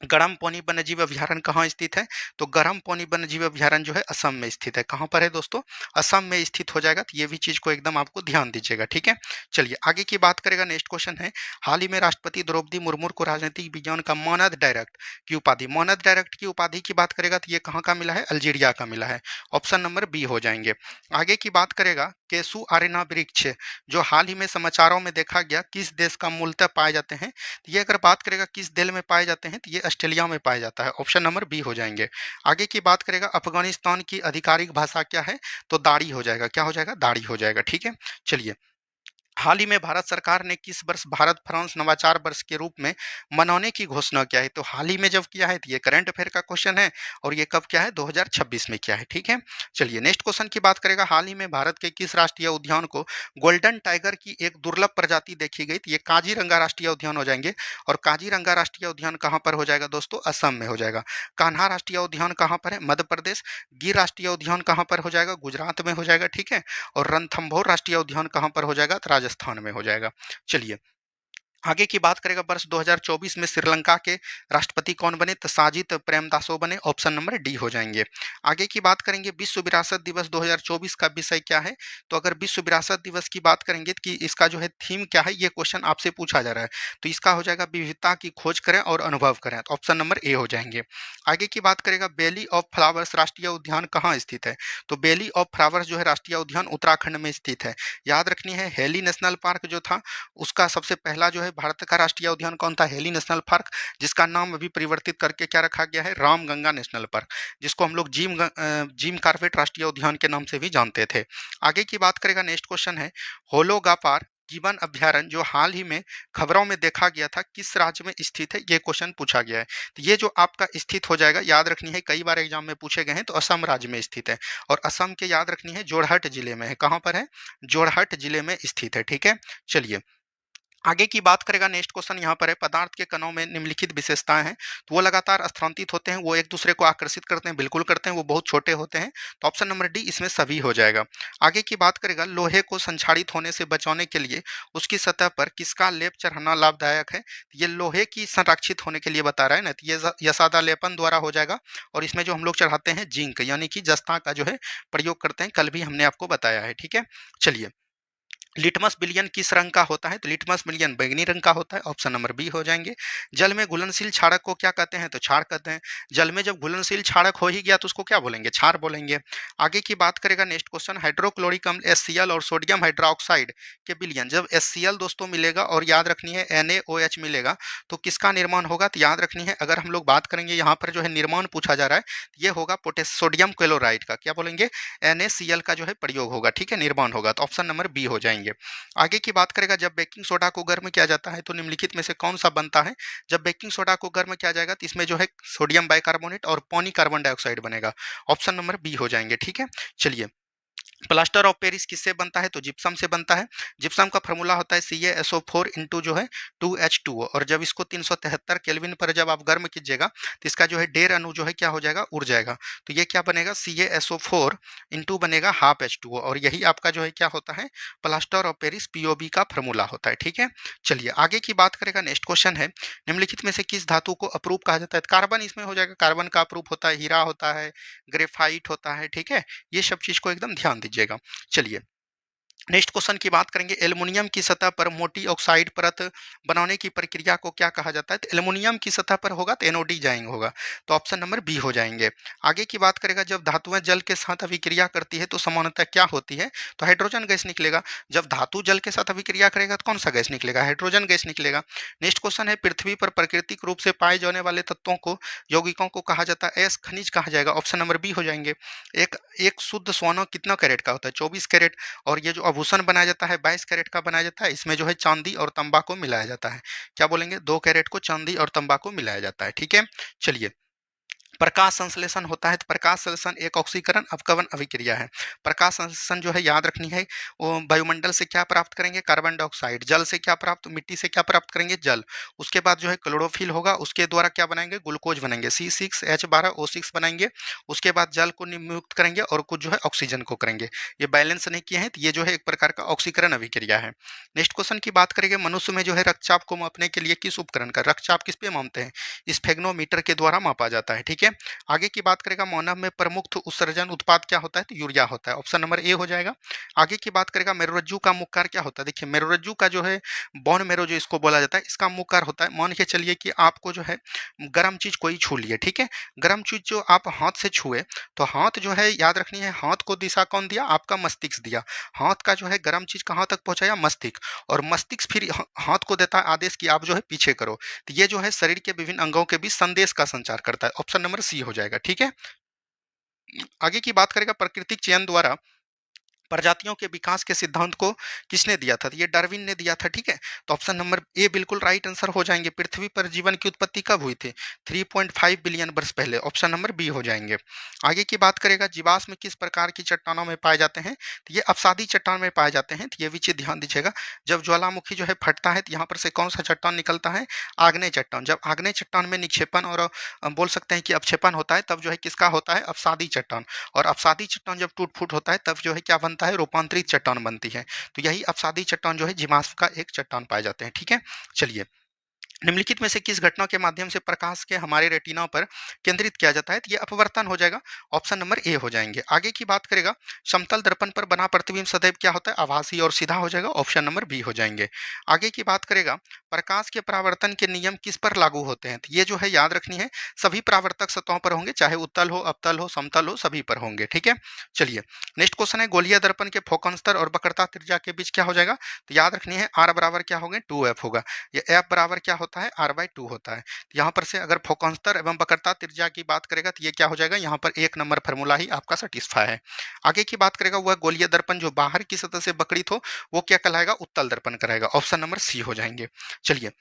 गरम पानी वन्यजीव अभ्यारण्य कहाँ स्थित है, तो गरम पानी वन्यजीव अभ्यारण्य जो है असम में स्थित है। कहाँ पर है दोस्तों, असम में स्थित हो जाएगा। तो ये भी चीज को एकदम आपको ध्यान दीजिएगा। ठीक है, चलिए आगे की बात करेगा। नेक्स्ट क्वेश्चन है, हाल ही में राष्ट्रपति द्रौपदी मुर्मू को राजनीतिक विज्ञान का मानद डायरेक्ट की उपाधि, मानद डायरेक्ट की उपाधि की बात करेगा तो ये कहाँ का मिला है, अल्जीरिया का मिला है। ऑप्शन नंबर बी हो जाएंगे। आगे की बात करेगा, केसु आरेना वृक्ष जो हाल ही में समाचारों में देखा गया किस देश का मूलतः पाए जाते हैं, तो ये अगर बात करेगा किस देश में पाए जाते हैं, तो ये ऑस्ट्रेलिया में पाया जाता है। ऑप्शन नंबर बी हो जाएंगे। आगे की बात करेगा, अफगानिस्तान की आधिकारिक भाषा क्या है, तो दारी हो जाएगा। क्या हो जाएगा, दारी हो जाएगा। ठीक है, चलिए हाल ही में भारत सरकार ने किस वर्ष भारत फ्रांस नवाचार वर्ष के रूप में मनाने की घोषणा किया है, तो हाल ही में जब किया है, तो ये करंट अफेयर का क्वेश्चन है, और ये कब क्या है, 2026 में किया है। ठीक है, चलिए नेक्स्ट क्वेश्चन की बात करेगा, हाल ही में भारत के किस राष्ट्रीय उद्यान को गोल्डन टाइगर की एक दुर्लभ प्रजाति देखी गई, तो ये काजीरंगा राष्ट्रीय उद्यान हो जाएंगे। और काजीरंगा राष्ट्रीय उद्यान कहाँ पर हो जाएगा दोस्तों, असम में हो जाएगा। कान्हा राष्ट्रीय उद्यान कहाँ पर है, मध्य प्रदेश। गिर राष्ट्रीय उद्यान कहाँ पर हो जाएगा, गुजरात में हो जाएगा। ठीक है, और रणथंभौर राष्ट्रीय उद्यान कहाँ पर हो जाएगा, तो राजस्थान में हो जाएगा। चलिए आगे की बात करेगा, वर्ष 2024 में श्रीलंका के राष्ट्रपति कौन बने, तो साजिद प्रेमदासो बने। ऑप्शन नंबर डी हो जाएंगे। आगे की बात करेंगे, विश्व विरासत दिवस 2024 का विषय क्या है, तो अगर विश्व विरासत दिवस की बात करेंगे कि इसका जो है थीम क्या है, ये क्वेश्चन आपसे पूछा जा रहा है, तो इसका हो जाएगा विविधता की खोज करें और अनुभव करें। तो ऑप्शन नंबर ए हो जाएंगे। आगे की बात करेगा, बेली ऑफ फ्लावर्स राष्ट्रीय उद्यान कहाँ स्थित है, तो बेली ऑफ फ्लावर्स जो है राष्ट्रीय उद्यान उत्तराखंड में स्थित है। याद रखनी है, हेली नेशनल पार्क जो था उसका सबसे पहला जो है भारत का राष्ट्रीय उद्यान कौन था, हेली नेशनल पार्क, जिसका नाम अभी परिवर्तित करके क्या रखा गया है, रामगंगा नेशनल पार्क, जिसको हम लोग जिम कार्बेट राष्ट्रीय उद्यान के नाम से भी जानते थे। आगे की बात करेगा, नेक्स्ट क्वेश्चन है, होलोगापार जीवन अभ्यारण्य जो हाल ही में खबरों में देखा गया था किस राज्य में स्थित है, ये क्वेश्चन पूछा गया है। तो ये जो आपका स्थित हो जाएगा, याद रखनी है, कई बार एग्जाम में पूछे गए हैं, तो असम राज्य में स्थित है। और असम के याद रखनी है जोरहट जिले में है। कहाँ पर है, जोरहट जिले में स्थित है। ठीक है, चलिए आगे की बात करेगा। नेक्स्ट क्वेश्चन यहाँ पर है, पदार्थ के कणों में निम्नलिखित विशेषताएं हैं, तो वो लगातार स्थानांतरित होते हैं, वो एक दूसरे को आकर्षित करते हैं, बिल्कुल करते हैं, वो बहुत छोटे होते हैं। तो ऑप्शन नंबर डी इसमें सभी हो जाएगा। आगे की बात करेगा, लोहे को संक्षारित होने से बचाने के लिए उसकी सतह पर किसका लेप चढ़ाना लाभदायक है, ये लोहे की संरक्षित होने के लिए बता रहा है ना, तो ये यसादा लेपन द्वारा हो जाएगा। और इसमें जो हम लोग चढ़ाते हैं जिंक यानी कि जस्ता का जो है प्रयोग करते हैं, कल भी हमने आपको बताया है। ठीक है, चलिए लिटमस विलियन किस रंग का होता है, तो लिटमस विलियन बैंगनी रंग का होता है। ऑप्शन नंबर बी हो जाएंगे। जल में घुलनशील क्षारक को क्या कहते हैं, तो क्षार कहते हैं। जल में जब घुलनशील क्षारक हो ही गया तो उसको क्या बोलेंगे, क्षार बोलेंगे। आगे की बात करेगा, नेक्स्ट क्वेश्चन, हाइड्रोक्लोरिक अम्ल HCl और सोडियम हाइड्रोक्साइड के विलयन, जब HCl दोस्तों मिलेगा और याद रखनी है NaOH मिलेगा, तो किसका निर्माण होगा, तो याद रखनी है, अगर हम लोग बात करेंगे यहाँ पर जो है निर्माण पूछा जा रहा है, ये होगा सोडियम क्लोराइड का, क्या बोलेंगे, NaCl का जो है प्रयोग होगा। ठीक है, निर्माण होगा। तो ऑप्शन नंबर बी हो जाएंगे। आगे की बात करेगा, जब बेकिंग सोडा को गर्म किया जाता है तो निम्नलिखित में से कौन सा बनता है, जब बेकिंग सोडा को गर्म किया जाएगा तो इसमें जो है सोडियम बाइकार्बोनेट और पानी कार्बन डाइऑक्साइड बनेगा। ऑप्शन नंबर बी हो जाएंगे। ठीक है, चलिए प्लास्टर ऑफ पेरिस किससे बनता है? तो जिप्सम से बनता है। जिप्सम का फॉर्मूला होता है CaSO4 इंटू जो है 2H2O, और जब इसको 373 केल्विन पर जब आप गर्म कीजिएगा तो इसका जो है डेढ़ अणु जो है क्या हो जाएगा, उड़ जाएगा। तो ये क्या बनेगा, CaSO4 इंटू बनेगा हाफ H2O, और यही आपका जो है क्या होता है, प्लास्टर ऑफ पेरिस POB का फॉर्मूला होता है। ठीक है, चलिए आगे की बात करेगा। नेक्स्ट क्वेश्चन है, निम्नलिखित में से किस धातु को अप्रूप कहा जाता है? कार्बन इसमें हो जाएगा, कार्बन का अप्रूप होता है, हीरा होता है, ग्रेफाइट होता है। ठीक है, ये सब चीज को एकदम ध्यान दीजिएगा। चलिए नेक्स्ट क्वेश्चन की बात करेंगे, एल्युमिनियम की सतह पर मोटी ऑक्साइड परत बनाने की प्रक्रिया को क्या कहा जाता है? तो एल्युमिनियम की सतह पर होगा तो एनोडाइजिंग होगा, तो ऑप्शन नंबर बी हो जाएंगे। आगे की बात करेगा, जब धातुएं जल के साथ अभिक्रिया करती है तो सामान्यतः क्या होती है? तो हाइड्रोजन गैस निकलेगा। जब धातु जल के साथ अभिक्रिया करेगा तो कौन सा गैस निकलेगा? हाइड्रोजन गैस निकलेगा। नेक्स्ट क्वेश्चन है, पृथ्वी पर प्राकृतिक रूप से पाए जाने वाले तत्वों को, यौगिकों को कहा जाता है? एस खनिज कहा जाएगा, ऑप्शन नंबर बी हो जाएंगे। एक एक शुद्ध सोना कितना कैरेट का होता है? 24 कैरेट। और ये जो आभूषण बनाया जाता है 22 कैरेट का बनाया जाता है, इसमें जो है चांदी और तंबा को मिलाया जाता है। क्या बोलेंगे? 2 कैरेट को चांदी और तंबा को मिलाया जाता है। ठीक है, चलिए प्रकाश संश्लेषण होता है, तो प्रकाश संश्लेषण एक ऑक्सीकरण अपकवन अभिक्रिया है। प्रकाश संश्लेषण जो है याद रखनी है, वो वायुमंडल से क्या प्राप्त करेंगे? Carbon dioxide. जल से क्या प्राप्त, मिट्टी से क्या प्राप्त करेंगे? जल। उसके बाद जो है क्लोरोफिल होगा, उसके द्वारा क्या बनाएंगे? ग्लूकोज बनेंगे, C6H12O6 बनाएंगे। उसके बाद जल को निम्नयुक्त करेंगे और कुछ जो है ऑक्सीजन को करेंगे। ये बैलेंस नहीं किए हैं, तो ये जो है एक प्रकार का ऑक्सीकरण अभिक्रिया है। नेक्स्ट क्वेश्चन की बात करेंगे, मनुष्य में जो है रक्तचाप को मापने के लिए किस उपकरण का, रक्तचाप किस पे मापते हैं? स्फेग्नोमीटर के द्वारा मापा जाता है। ठीक है, आगे की बात करेगा, मानव में प्रमुख उत्सर्जन उत्पाद क्या होता है? तो यूरिया होता है, ऑप्शन नंबर ए हो जाएगा। आगे की बात करेगा, मेरुरज्जु का मुख्य कार्य क्या होता है? देखिए मेरुरज्जु का जो है बोन मेरो जो इसको बोला जाता है, इसका मुख्य कार्य होता है, मान के चलिए कि आपको जो है गर्म चीज कोई छू लिए। ठीक है, गर्म चीज जो आप हाथ से छुए, तो हाथ जो है याद रखनी है, हाथ को दिशा कौन दिया? आपका मस्तिष्क दिया। हाथ का जो है गर्म चीज कहाँ तक पहुंचाया? मस्तिष्क। और मस्तिष्क फिर हाथ को देता है आदेश कि आप जो है पीछे करो। तो ये जो है शरीर के विभिन्न अंगों के बीच संदेश का संचार करता है, ऑप्शन नंबर सी हो जाएगा। ठीक है, आगे की बात करेगा, प्राकृतिक चयन द्वारा प्रजातियों के विकास के सिद्धांत को किसने दिया था? तो ये डार्विन ने दिया था। ठीक है, तो ऑप्शन नंबर ए बिल्कुल राइट आंसर हो जाएंगे। पृथ्वी पर जीवन की उत्पत्ति कब हुई थी? 3.5 बिलियन वर्ष पहले, ऑप्शन नंबर बी हो जाएंगे। आगे की बात करेगा, जीवाश्म किस प्रकार की चट्टानों में पाए जाते हैं? तो ये अपसादी चट्टान में पाए जाते हैं। तो ये भी चीज ध्यान दीजिएगा, जब ज्वालामुखी जो है फटता है तो यहाँ पर से कौन सा चट्टान निकलता है? आग्नेय चट्टान। जब आग्नेय चट्टान में निक्षेपण और बोल सकते हैं कि अपक्षेपण होता है, तब जो है किसका होता है? अपसादी चट्टान। और अपसादी चट्टान जब टूट फूट होता है तब जो है क्या बनता है? रूपांतरित चट्टान बनती है। तो यही अपसादी चट्टान जो है जीवाश्म का एक चट्टान पाए जाते हैं। ठीक है, चलिए निम्नलिखित में से किस घटना के माध्यम से प्रकाश के हमारे रेटिना पर केंद्रित किया जाता है? तो ये अपवर्तन हो जाएगा, ऑप्शन नंबर ए हो जाएंगे। आगे की बात करेगा, समतल दर्पण पर बना प्रतिबिंब सदैव क्या होता है? आभासी और सीधा हो जाएगा, ऑप्शन नंबर बी हो जाएंगे। आगे की बात करेगा, प्रकाश के परावर्तन के नियम किस पर लागू होते हैं? तो ये जो है याद रखनी है, सभी परावर्तक सतहों पर होंगे, चाहे उत्तल हो, अवतल हो, समतल हो, सभी पर होंगे। ठीक है, चलिए नेक्स्ट क्वेश्चन है, गोलीय दर्पण के फोकन स्तर और वक्रता त्रिज्या के बीच क्या हो जाएगा? तो याद रखनी है, आर बराबर क्या होंगे? 2f होगा। ये एफ बराबर क्या होता है? r/2 होता है। तो यहाँ पर से अगर फोकांतर एवं वक्रता त्रिज्या की बात करेगा तो ये क्या हो जाएगा? यहाँ पर एक नंबर फार्मूला ही आपका सेटिस्फाई है। आगे की बात करेगा, वह गोलीय दर्पण जो बाहर की सतह से वक्रित हो वो क्या कहलाएगा? उत्तल दर्पण कराएगा, ऑप्शन नंबर सी हो जाएंगे। चलिए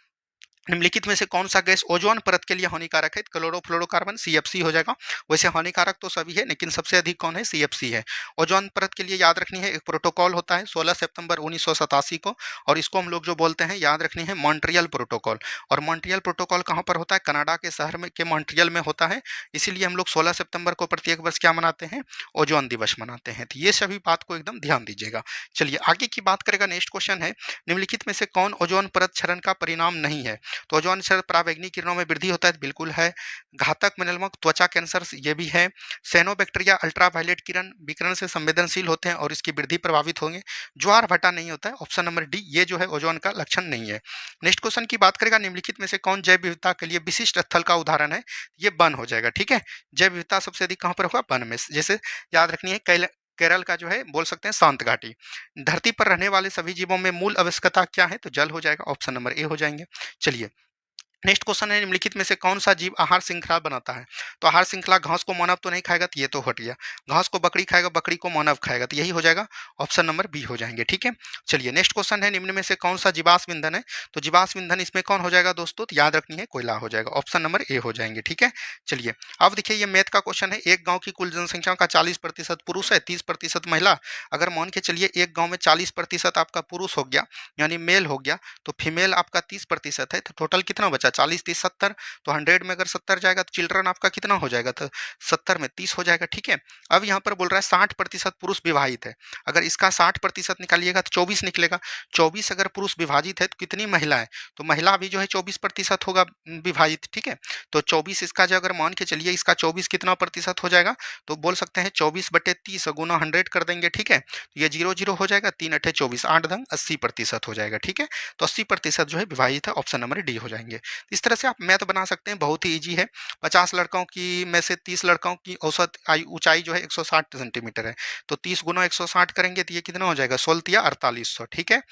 निम्नलिखित में से कौन सा गैस ओजोन परत के लिए हानिकारक है? क्लोरोफ्लोरोकार्बन, CFC हो जाएगा। वैसे हानिकारक तो सभी है, लेकिन सबसे अधिक कौन है? CFC है। ओजोन परत के लिए याद रखनी है, एक प्रोटोकॉल होता है 16 सितंबर 1987 को, और इसको हम लोग जो बोलते हैं याद रखनी है मॉन्ट्रियल प्रोटोकॉल। और मॉन्ट्रियल प्रोटोकॉल कहाँ पर होता है? कनाडा के शहर में के मॉन्ट्रियल में होता है। इसीलिए हम लोग 16 सितंबर को प्रत्येक वर्ष क्या मनाते हैं? ओजोन दिवस मनाते हैं। तो ये सभी बात को एकदम ध्यान दीजिएगा। चलिए आगे की बात करेगा, नेक्स्ट क्वेश्चन है, निम्नलिखित में से कौन ओजोन परत क्षरण का परिणाम नहीं है? तो ओजोन क्षरण पराबैंगनी किरणों में वृद्धि होता है, बिल्कुल है। घातक मेलनमक त्वचा कैंसर, ये भी है। सैनोबैक्टीरिया अल्ट्रावायलेट किरण विकिरण से संवेदनशील होते हैं और इसकी वृद्धि प्रभावित होंगे। ज्वार भाटा नहीं होता है, ऑप्शन नंबर डी, ये जो है ओजोन का लक्षण नहीं है। नेक्स्ट क्वेश्चन की बात करेगा, निम्नलिखित में से कौन जैव विविधता के लिए विशिष्ट स्थल का उदाहरण है? ये वन हो जाएगा। ठीक है, जैव विविधता सबसे अधिक कहाँ पर होगा? वन में। जैसे याद रखनी है, केरल का जो है बोल सकते हैं शांत घाटी। धरती पर रहने वाले सभी जीवों में मूल आवश्यकता क्या है? तो जल हो जाएगा, ऑप्शन नंबर ए हो जाएंगे। चलिए नेक्स्ट क्वेश्चन है निम्नलिखित में से कौन सा जीव आहार श्रृंखला बनाता है? तो आहार श्रृंखला घास को मानव तो नहीं खाएगा, तो ये तो हट गया। घास को बकरी खाएगा, बकरी को मानव खाएगा, तो यही हो जाएगा ऑप्शन नंबर बी हो जाएंगे। ठीक है, चलिए नेक्स्ट क्वेश्चन है निम्न में से कौन सा जीवाश्म ईंधन है? तो जीवाश्म ईंधन इसमें कौन हो जाएगा दोस्तों? तो याद रखनी है कोयला हो जाएगा, ऑप्शन नंबर ए हो जाएंगे। ठीक है, चलिए अब देखिए ये मैथ का क्वेश्चन है। एक गाँव की कुल जनसंख्या का 40% पुरुष है, 30% महिला। अगर मान के चलिए एक गाँव में 40% आपका पुरुष हो गया यानी मेल हो गया, तो फीमेल आपका 30% है, तो टोटल कितना बचा? 40 30 70। तो 100 में अगर 70 जाएगा तो चिल्ड्रन आपका कितना हो जाएगा? तो 70 में 30 हो जाएगा। ठीक है, अब यहाँ पर बोल रहा है 60% पुरुष विवाहित है। अगर इसका 60% निकालिएगा तो 24 निकलेगा। 24 अगर पुरुष विभाजित है तो कितनी महिला है? तो महिला भी जो है 24% होगा विभाजित। ठीक है, तो 24 इसका जो अगर मान के चलिए इसका 24 कितना प्रतिशत हो जाएगा? तो बोल सकते हैं 24/30 गुना 100 कर देंगे। ठीक है, तो ये 0 0 हो जाएगा, 3 8 24, 8 दंग 80% हो जाएगा। ठीक है, तो 80% जो है विभाजित है, ऑप्शन नंबर डी हो जाएंगे। इस तरह से आप मैथ बना सकते हैं, बहुत ही ईजी है। 50 लड़कों की में से 30 लड़कों की औसत ऊंचाई जो है 160 सेंटीमीटर है, तो 30 गुना 160 करेंगे तो ये कितना हो जाएगा? 16 या 4800। ठीक है,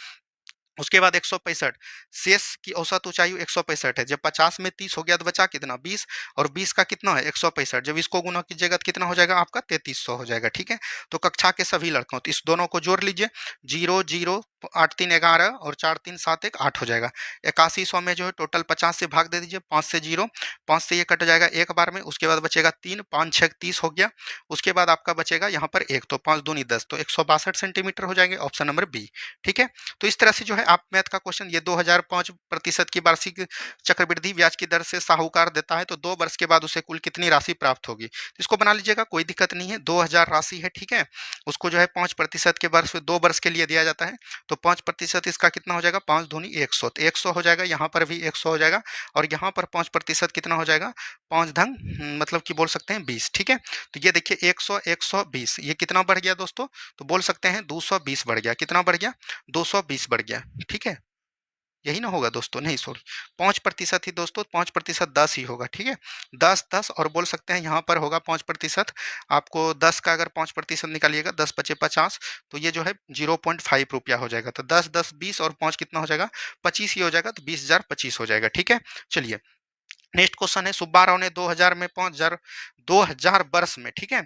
उसके बाद 165 शेष की औसत ऊंचाई 165 है। जब 50 में 30 हो गया तो बचा कितना? 20, और 20 का कितना है? 165। जब इसको गुना कीजिएगा तो कितना हो जाएगा आपका? 3300 हो जाएगा। ठीक है, तो कक्षा के सभी लड़कों, तो इस दोनों को जोड़ लीजिए। 0 0 8 3 11 और 4 3 7 1 8 हो जाएगा। 8100 में जो है टोटल 50 से भाग दे दीजिए, 5 से 0, 5 से ये कट जाएगा एक बार में। उसके बाद बचेगा 3, 5 6 30 हो गया। उसके बाद आपका बचेगा यहाँ पर 1, तो 5 दूनी 10, तो 162 सेंटीमीटर हो जाएंगे, ऑप्शन नंबर बी। ठीक है, तो इस तरह से जो है आप मैथ का क्वेश्चन, ये 2005% की वार्षिक चक्रवृद्धि ब्याज की दर से साहूकार देता है, तो 2 वर्ष के बाद उसे कुल कितनी राशि प्राप्त होगी? तो इसको बना लीजिएगा, कोई दिक्कत नहीं है। 2000 राशि है। ठीक है, उसको जो है 5% के वर्ष 2 वर्ष के लिए दिया जाता है, तो 5% इसका कितना हो जाएगा? 5 दूनी 100, तो 100 हो जाएगा। यहाँ पर भी 100 हो जाएगा, और यहाँ पर 5% कितना हो जाएगा? 5 धन मतलब कि बोल सकते हैं 20। ठीक है, तो ये देखिए 100 120, ये कितना बढ़ गया दोस्तों? तो बोल सकते हैं 220 बढ़ गया। कितना बढ़ गया? 220 बढ़ गया। ठीक है, यही ना होगा दोस्तों? नहीं सॉरी, 5% ही दोस्तों, 5% 10 ही होगा। ठीक है, 10 10, और बोल सकते हैं यहाँ पर होगा 5%। आपको 10 का अगर 5% निकालिएगा, 10 पचे 50, तो ये जो है 0.5 रुपया हो जाएगा। तो 10 10 20 और 5 कितना हो जाएगा? 25 ही हो जाएगा, तो 20,025 हो जाएगा। ठीक है, चलिए नेक्स्ट क्वेश्चन है। सुब्बा राव ने 2000 में 2000 वर्ष में, ठीक है,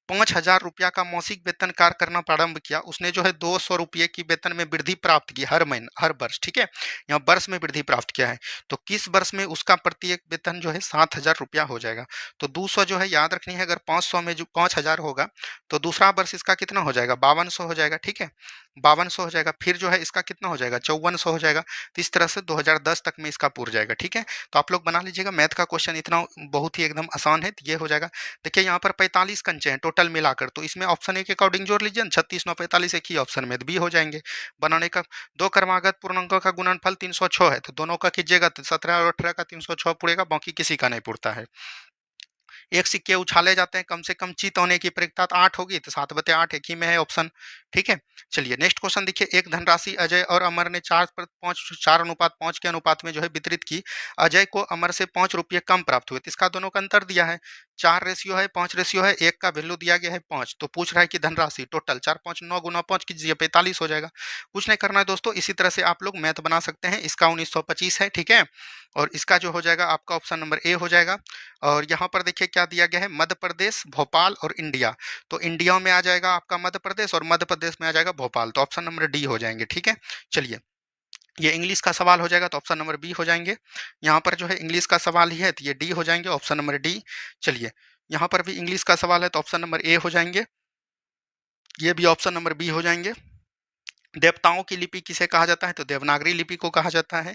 5000 रुपया का मासिक वेतन कार्य करना प्रारंभ किया। उसने जो है 200 रुपये की वेतन में वृद्धि प्राप्त की हर महीने, हर वर्ष। ठीक है, यहाँ वर्ष में वृद्धि प्राप्त किया है, तो किस वर्ष में उसका प्रत्येक वेतन जो है 7000 रुपया हो जाएगा? तो 200 जो है याद रखनी है, अगर 500 में जो 5000 होगा, तो दूसरा वर्ष इसका कितना हो जाएगा? 5200 हो जाएगा। ठीक है, 5200 हो जाएगा। फिर जो है इसका कितना हो जाएगा? 5400 हो जाएगा। तो इस तरह से 2010 तक में इसका पूर जाएगा। ठीक है, तो आप लोग बना लीजिएगा। मैथ का क्वेश्चन इतना बहुत ही एकदम आसान है, तो ये हो जाएगा। देखिए यहाँ पर 45 कंचे हैं टोटल मिलाकर, तो इसमें ऑप्शन ए के अकॉर्डिंग जोड़ लीजिए। 36 9 45 एक ही ऑप्शन में, तो बी हो जाएंगे। बनाने का दो क्रमागत पूर्णांकों का गुणनफल 306 है, तो दोनों का कीजिएगा तो 17 और 18 का 306 पुड़ेगा, बाकी किसी का नहीं पुड़ता है। एक सिक्के उछाले जाते हैं, कम से कम चित होने की प्रयोगता 8 होगी, तो 7/8 एक ही में है ऑप्शन। ठीक है, चलिए नेक्स्ट क्वेश्चन देखिए। एक धनराशि अजय और अमर ने 4:5 के अनुपात में जो है वितरित की। अजय को अमर से 5 रुपये कम प्राप्त हुए, तो इसका दोनों का अंतर दिया है। 4 रेशियो है, 5 रेशियो है, एक का वैल्यू दिया गया है 5, तो पूछ रहा है कि धनराशि टोटल 4 5 9 गुना 5 कीजिए, 45 हो जाएगा। कुछ नहीं करना है दोस्तों, इसी तरह से आप लोग मैथ बना सकते हैं। इसका 1925 है। ठीक है, और इसका जो हो जाएगा आपका ऑप्शन नंबर ए हो जाएगा। और यहाँ पर देखिए क्या दिया गया है? मध्य प्रदेश, भोपाल और इंडिया। तो इंडिया में आ जाएगा आपका मध्य प्रदेश, और मध्य प्रदेश में आ जाएगा भोपाल, तो ऑप्शन नंबर डी हो जाएंगे। ठीक है, चलिए ये इंग्लिश का सवाल हो जाएगा, तो ऑप्शन नंबर बी हो जाएंगे। यहाँ पर जो है इंग्लिश का सवाल ही है, तो ये डी हो जाएंगे, ऑप्शन नंबर डी। चलिए यहाँ पर भी इंग्लिश का सवाल है, तो ऑप्शन नंबर ए हो जाएंगे, ये भी ऑप्शन नंबर बी हो जाएंगे। देवताओं की लिपि किसे कहा जाता है? तो देवनागरी लिपि को कहा जाता है।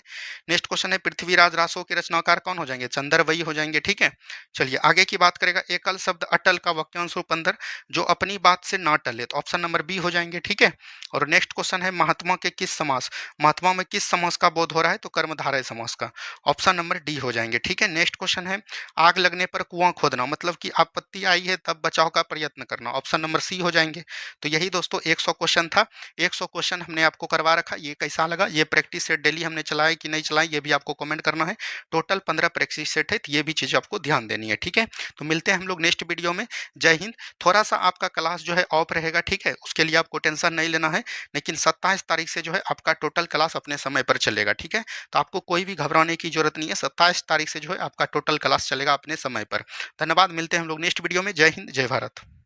नेक्स्ट क्वेश्चन है। पृथ्वीराज रासो के रचनाकार कौन हो जाएंगे? चंद्रवई हो जाएंगे। ठीक है, चलिए आगे की बात करेगा। एकल शब्द अटल का वाक्यांश रूप अंदर, जो अपनी बात से ना टले, तो ऑप्शन नंबर बी हो जाएंगे। ठीक है, और नेक्स्ट क्वेश्चन है। महात्मा के किस समास, महात्मा में किस समास का बोध हो रहा है? तो कर्मधारय समास का, ऑप्शन नंबर डी हो जाएंगे। ठीक है, नेक्स्ट क्वेश्चन है। आग लगने पर कुआं खोदना, मतलब कि आपत्ति आई है तब बचाव का प्रयत्न करना, ऑप्शन नंबर सी हो जाएंगे। तो यही दोस्तों 100 क्वेश्चन था। 100 क्वेश्चन क्वेश्चन हमने आपको करवा रखा, ये कैसा लगा? ये प्रैक्टिस सेट डेली हमने चलाए कि नहीं चलाए, ये भी आपको कमेंट करना है। टोटल 15 प्रैक्टिस सेट है, तो ये भी चीज़ आपको ध्यान देनी है, ठीक है? तो मिलते हैं हम लोग नेक्स्ट वीडियो में। जय हिंद। थोड़ा-सा आपका क्लास जो है ऑफ रहेगा, ठीक है? उसके लिए आपको टेंशन नहीं लेना है, लेकिन 27 तारीख से जो है आपका टोटल क्लास अपने समय पर चलेगा, ठीक है? तो आपको कोई भी घबराने की ज़रूरत नहीं है, 27 तारीख से जो है आपका टोटल क्लास चलेगा अपने समय पर। धन्यवाद, मिलते हैं हम लोग नेक्स्ट वीडियो में। जय हिंद, जय भारत।